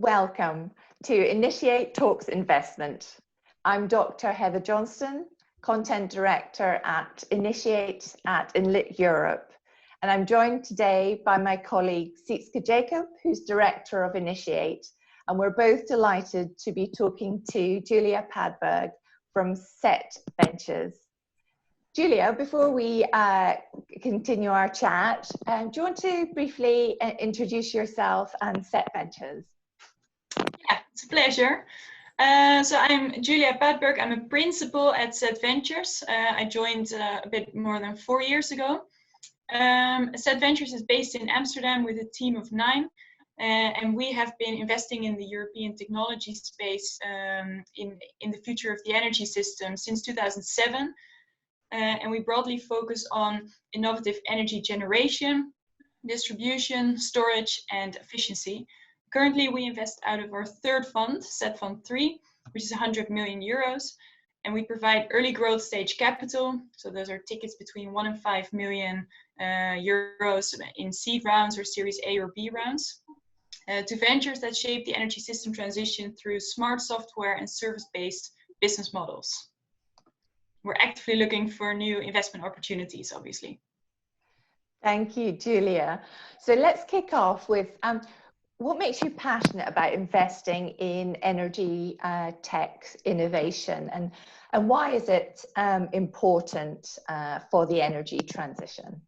Welcome to Initiate Talks Investment. I'm Dr. Heather Johnston, Content Director at Initiate at Enlit Europe. And I'm joined today by my colleague Sietske Jacob, who's Director of Initiate. And we're both delighted to be talking to Julia Padberg from Set Ventures. Julia, before we continue our chat, do you want to briefly introduce yourself and Set Ventures? Yeah, it's a pleasure. So I'm Julia Padberg. I'm a principal at Set Ventures. I joined a bit more than 4 years ago. Set Ventures is based in Amsterdam with a team of 9. And we have been investing in the European technology space in the future of the energy system since 2007. And we broadly focus on innovative energy generation, distribution, storage, and efficiency. Currently, we invest out of our third fund, Set Fund 3, which is 100 million euros. And we provide early growth stage capital. So those are tickets between 1 and 5 million euros in seed rounds or Series A or B rounds. To ventures that shape the energy system transition through smart software and service-based business models. We're actively looking for new investment opportunities, obviously. Thank you, Julia. So let's kick off with what makes you passionate about investing in energy tech innovation, and why is it important for the energy transition?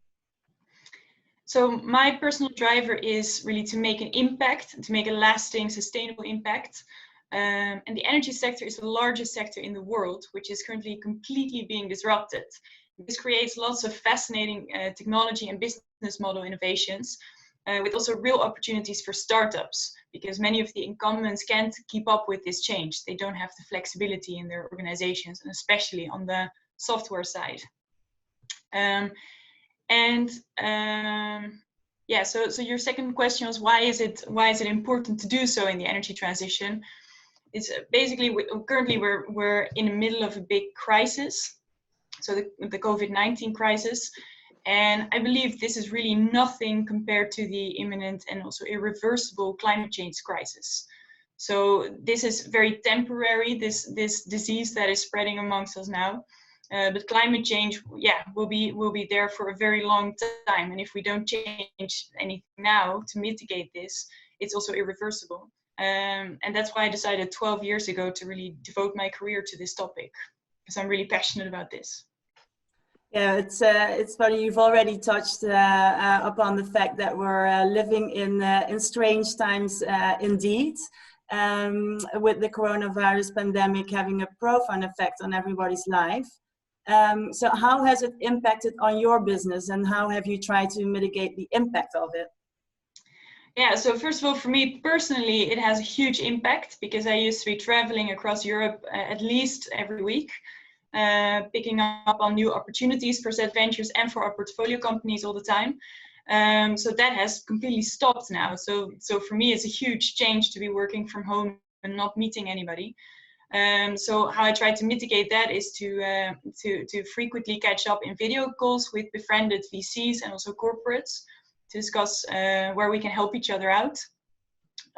So my personal driver is really to make an impact, to make a lasting, sustainable impact. And the energy sector is the largest sector in the world, which is currently completely being disrupted. This creates lots of fascinating technology and business model innovations, with also real opportunities for startups, because many of the incumbents can't keep up with this change. They don't have the flexibility in their organizations, and especially on the software side. So your second question was why is it important to do so in the energy transition? It's basically currently we're in the middle of a big crisis, so the COVID-19 crisis, and I believe this is really nothing compared to the imminent and also irreversible climate change crisis. So this is very temporary, this disease that is spreading amongst us now. But climate change, will be there for a very long time. And if we don't change anything now to mitigate this, it's also irreversible. And that's why I decided 12 years ago to really devote my career to this topic, because I'm really passionate about this. Yeah, it's funny. You've already touched upon the fact that we're living in strange times, indeed. With the coronavirus pandemic having a profound effect on everybody's life. So how has it impacted on your business, and how have you tried to mitigate the impact of it? Yeah, so first of all, for me personally, it has a huge impact because I used to be traveling across Europe at least every week, picking up on new opportunities for Set Ventures and for our portfolio companies all the time. So that has completely stopped now. So for me, it's a huge change to be working from home and not meeting anybody. So how I try to mitigate that is to frequently catch up in video calls with befriended VCs and also corporates to discuss where we can help each other out.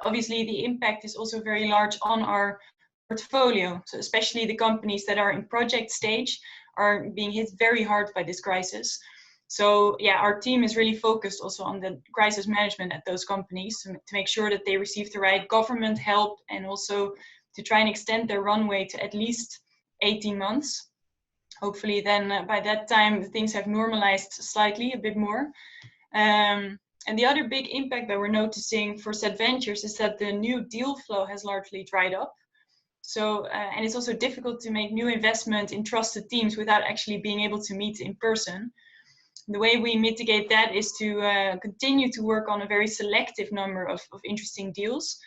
Obviously, the impact is also very large on our portfolio. So especially the companies that are in project stage are being hit very hard by this crisis. So yeah, our team is really focused also on the crisis management at those companies to make sure that they receive the right government help, and also to try and extend their runway to at least 18 months. Hopefully then by that time things have normalized slightly, a bit more. And the other big impact that we're noticing for Set Ventures is that the new deal flow has largely dried up. So, and it's also difficult to make new investment in trusted teams without actually being able to meet in person. The way we mitigate that is to continue to work on a very selective number of interesting deals.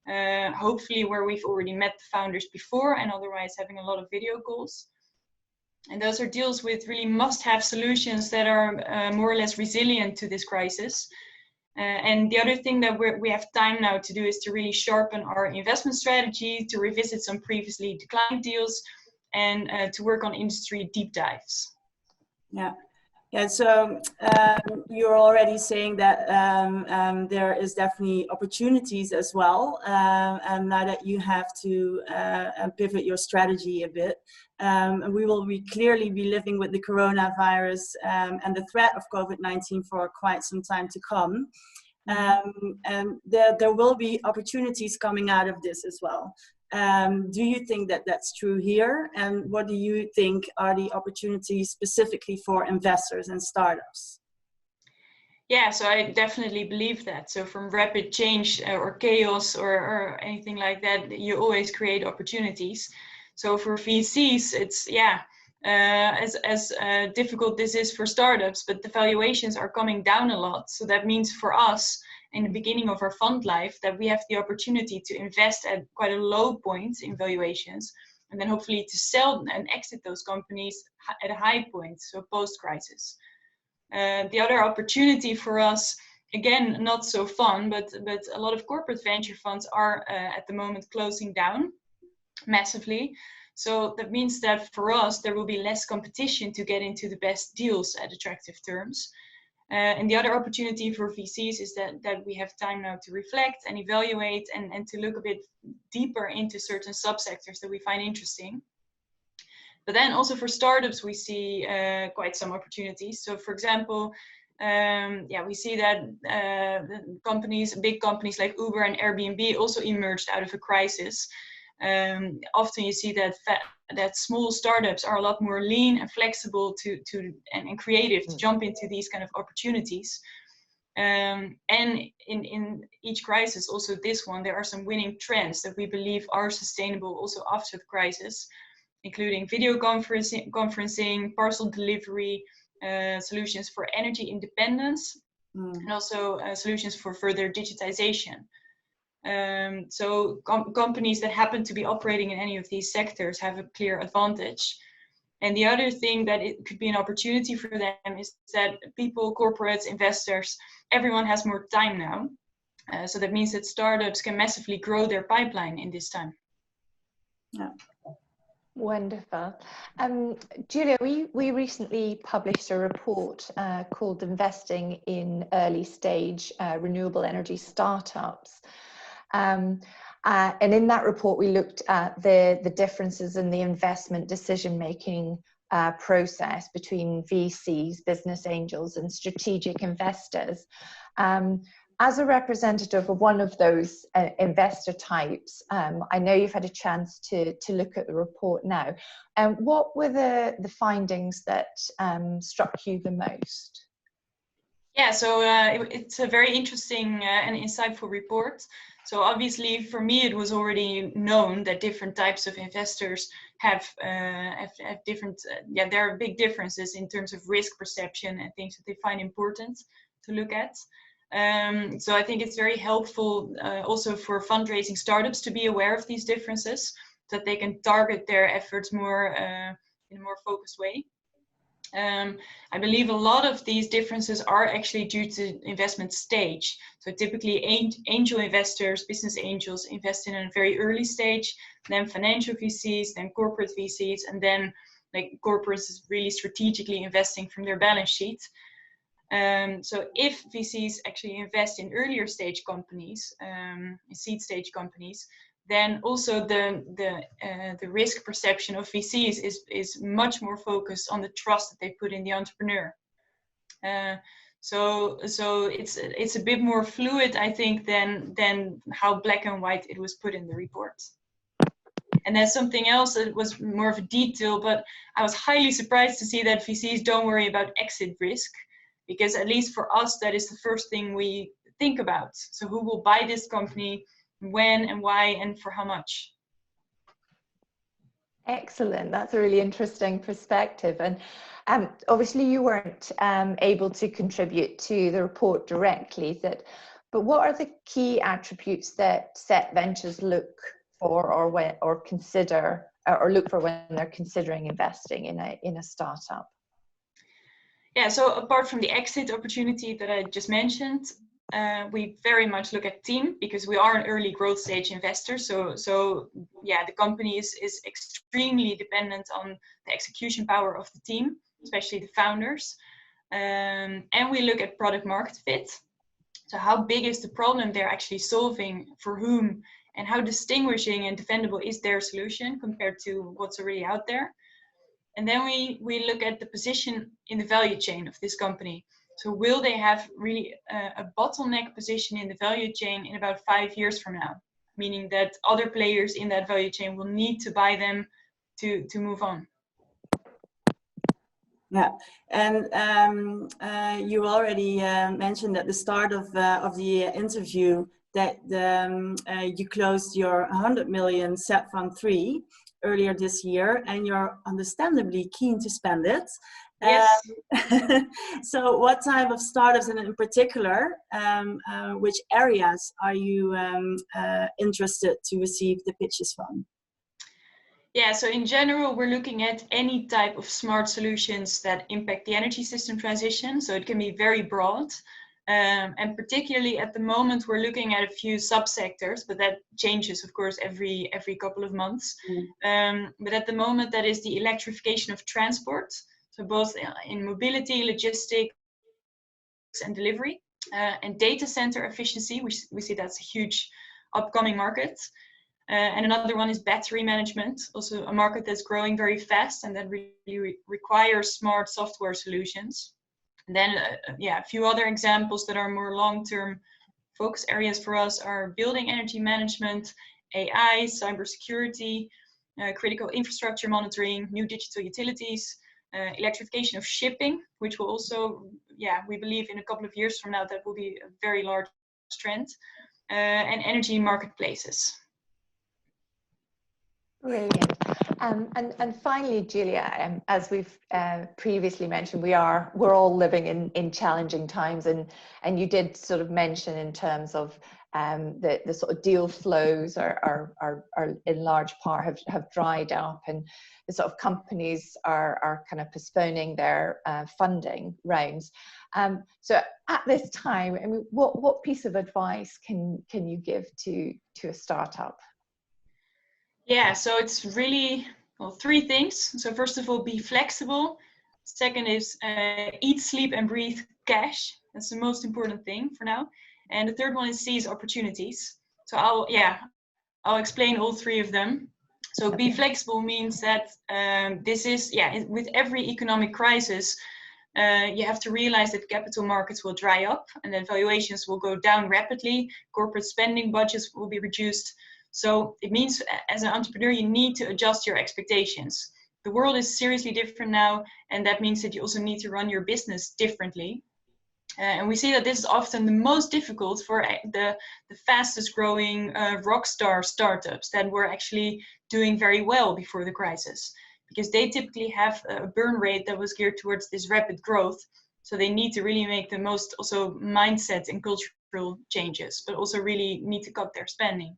Hopefully where we've already met the founders before, and otherwise having a lot of video calls. And those are deals with really must-have solutions that are more or less resilient to this crisis. And the other thing that we have time now to do is to really sharpen our investment strategy, to revisit some previously declined deals, and to work on industry deep dives. Yeah. Yeah, so you're already saying that there is definitely opportunities as well. And now that you have to pivot your strategy a bit, and we will clearly be living with the coronavirus and the threat of COVID-19 for quite some time to come. And there will be opportunities coming out of this as well. Do you think that that's true here? And what do you think are the opportunities specifically for investors and startups? Yeah, so I definitely believe that. So from rapid change or chaos or anything like that, you always create opportunities. So for VCs, it's, as difficult this is for startups, but the valuations are coming down a lot. So that means for us, in the beginning of our fund life, that we have the opportunity to invest at quite a low point in valuations, and then hopefully to sell and exit those companies at a high point, so post-crisis. The other opportunity for us, again, not so fun, but a lot of corporate venture funds are at the moment closing down massively. So that means that for us, there will be less competition to get into the best deals at attractive terms. And the other opportunity for VCs is that we have time now to reflect and evaluate and to look a bit deeper into certain subsectors that we find interesting. But then also for startups, we see quite some opportunities. So for example, we see that big companies like Uber and Airbnb also emerged out of a crisis. Often you see that small startups are a lot more lean and flexible and creative to jump into these kind of opportunities. And in each crisis, also this one, there are some winning trends that we believe are sustainable also after the crisis, including video conferencing, parcel delivery, solutions for energy independence, and also solutions for further digitization. So companies that happen to be operating in any of these sectors have a clear advantage. And the other thing that it could be an opportunity for them is that people, corporates, investors, everyone has more time now. So that means that startups can massively grow their pipeline in this time. Yeah. Wonderful. Julia, we recently published a report called Investing in Early Stage Renewable Energy Startups. And in that report, we looked at the differences in the investment decision-making process between VCs, business angels, and strategic investors. As a representative of one of those investor types, I know you've had a chance to look at the report now. What were the findings that struck you the most? Yeah, so it's a very interesting and insightful report. So obviously, for me, it was already known that different types of investors have different, there are big differences in terms of risk perception and things that they find important to look at. So I think it's very helpful also for fundraising startups to be aware of these differences, so that they can target their efforts more in a more focused way. I believe a lot of these differences are actually due to investment stage. So typically angel investors, business angels invest in a very early stage, then financial VCs, then corporate VCs, and then like corporates is really strategically investing from their balance sheet. So if VCs actually invest in earlier stage companies, in seed stage companies, then also the risk perception of VCs is much more focused on the trust that they put in the entrepreneur. So it's a bit more fluid, I think, than how black and white it was put in the report. And then something else that was more of a detail, but I was highly surprised to see that VCs don't worry about exit risk, because at least for us, that is the first thing we think about. So who will buy this company, when and why, and for how much? Excellent. That's a really interesting perspective. And obviously you weren't able to contribute to the report directly, but what are the key attributes that SET Ventures look for or consider or look for when they're considering investing in a startup? Yeah, so apart from the exit opportunity that I just mentioned, we very much look at team, because we are an early growth stage investor. So yeah, the company is extremely dependent on the execution power of the team, especially the founders. And we look at product market fit. So how big is the problem they're actually solving, for whom, and how distinguishing and defendable is their solution compared to what's already out there. And then we look at the position in the value chain of this company. So will they have really a bottleneck position in the value chain in about 5 years from now? Meaning that other players in that value chain will need to buy them to move on. Yeah, and you already mentioned at the start of the interview that you closed your 100 million SET Fund 3 earlier this year, and you're understandably keen to spend it. Yes. So what type of startups, and in particular, which areas are you interested to receive the pitches from? Yeah, so in general, we're looking at any type of smart solutions that impact the energy system transition. So it can be very broad. And particularly at the moment, we're looking at a few subsectors, but that changes, of course, every couple of months. But at the moment, that is the electrification of transport. So both in mobility, logistics, and delivery, and data center efficiency. We see that's a huge upcoming market. And another one is battery management, also a market that's growing very fast and that really requires smart software solutions. And then, a few other examples that are more long-term focus areas for us are building energy management, AI, cybersecurity, critical infrastructure monitoring, new digital utilities, electrification of shipping, which will also, we believe in a couple of years from now, that will be a very large trend, and energy marketplaces. Brilliant. And finally, Julia, as we've previously mentioned, we're all living in challenging times, and you did sort of mention in terms of the sort of deal flows are in large part have dried up, and the sort of companies are kind of postponing their funding rounds. So at this time, I mean, what piece of advice can you give to a startup? Yeah, so it's really, well, three things. So first of all, be flexible. Second is eat, sleep, and breathe cash. That's the most important thing for now. And the third one is seize opportunities. So I'll explain all three of them. So be flexible means that this is, with every economic crisis, you have to realize that capital markets will dry up and that valuations will go down rapidly. Corporate spending budgets will be reduced. So it means as an entrepreneur, you need to adjust your expectations. The world is seriously different now, and that means that you also need to run your business differently. And we see that this is often the most difficult for the fastest growing rock star startups that were actually doing very well before the crisis, because they typically have a burn rate that was geared towards this rapid growth. So they need to really make the most also mindset and cultural changes, but also really need to cut their spending.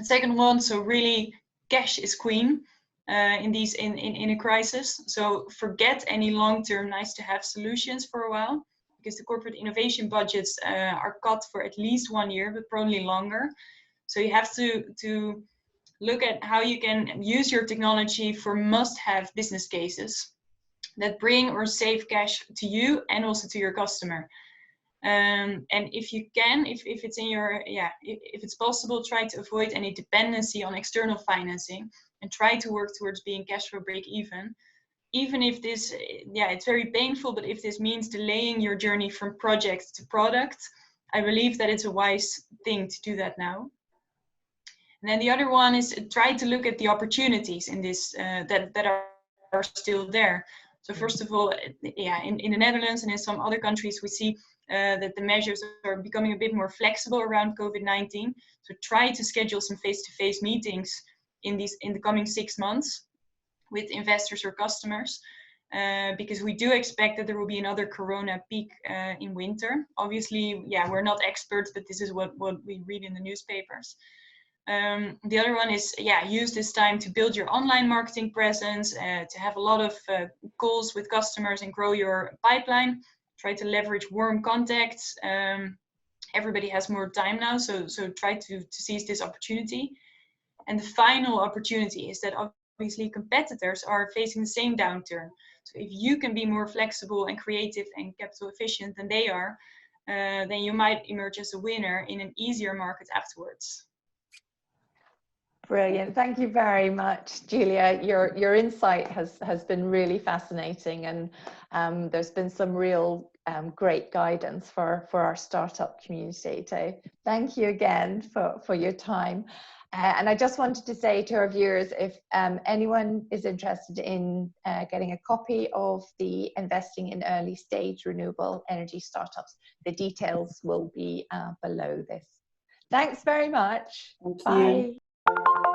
Second one, so really cash is queen in a crisis. So forget any long-term nice to have solutions for a while, because the corporate innovation budgets are cut for at least 1 year, but probably longer. So you have to look at how you can use your technology for must-have business cases that bring or save cash to you and also to your customer. And if you can, if it's in your, if it's possible, try to avoid any dependency on external financing and try to work towards being cash flow break even if this, it's very painful, but if this means delaying your journey from project to product, I believe that it's a wise thing to do that now. And then the other one is try to look at the opportunities in this that are still there. So first of all, in the Netherlands and in some other countries, we see that the measures are becoming a bit more flexible around COVID-19. So try to schedule some face-to-face meetings in the coming 6 months with investors or customers, because we do expect that there will be another corona peak in winter. Obviously, we're not experts, but this is what we read in the newspapers. The other one is, use this time to build your online marketing presence, to have a lot of calls with customers and grow your pipeline. Try to leverage warm contacts. Everybody has more time now, so try to seize this opportunity. And the final opportunity is that obviously competitors are facing the same downturn. So if you can be more flexible and creative and capital efficient than they are, then you might emerge as a winner in an easier market afterwards. Brilliant. Thank you very much, Julia. Your insight has been really fascinating, and there's been some real great guidance for our startup community. So thank you again for your time. And I just wanted to say to our viewers, if anyone is interested in getting a copy of the Investing in Early Stage Renewable Energy Startups, the details will be below this. Thanks very much. Thank you. Bye.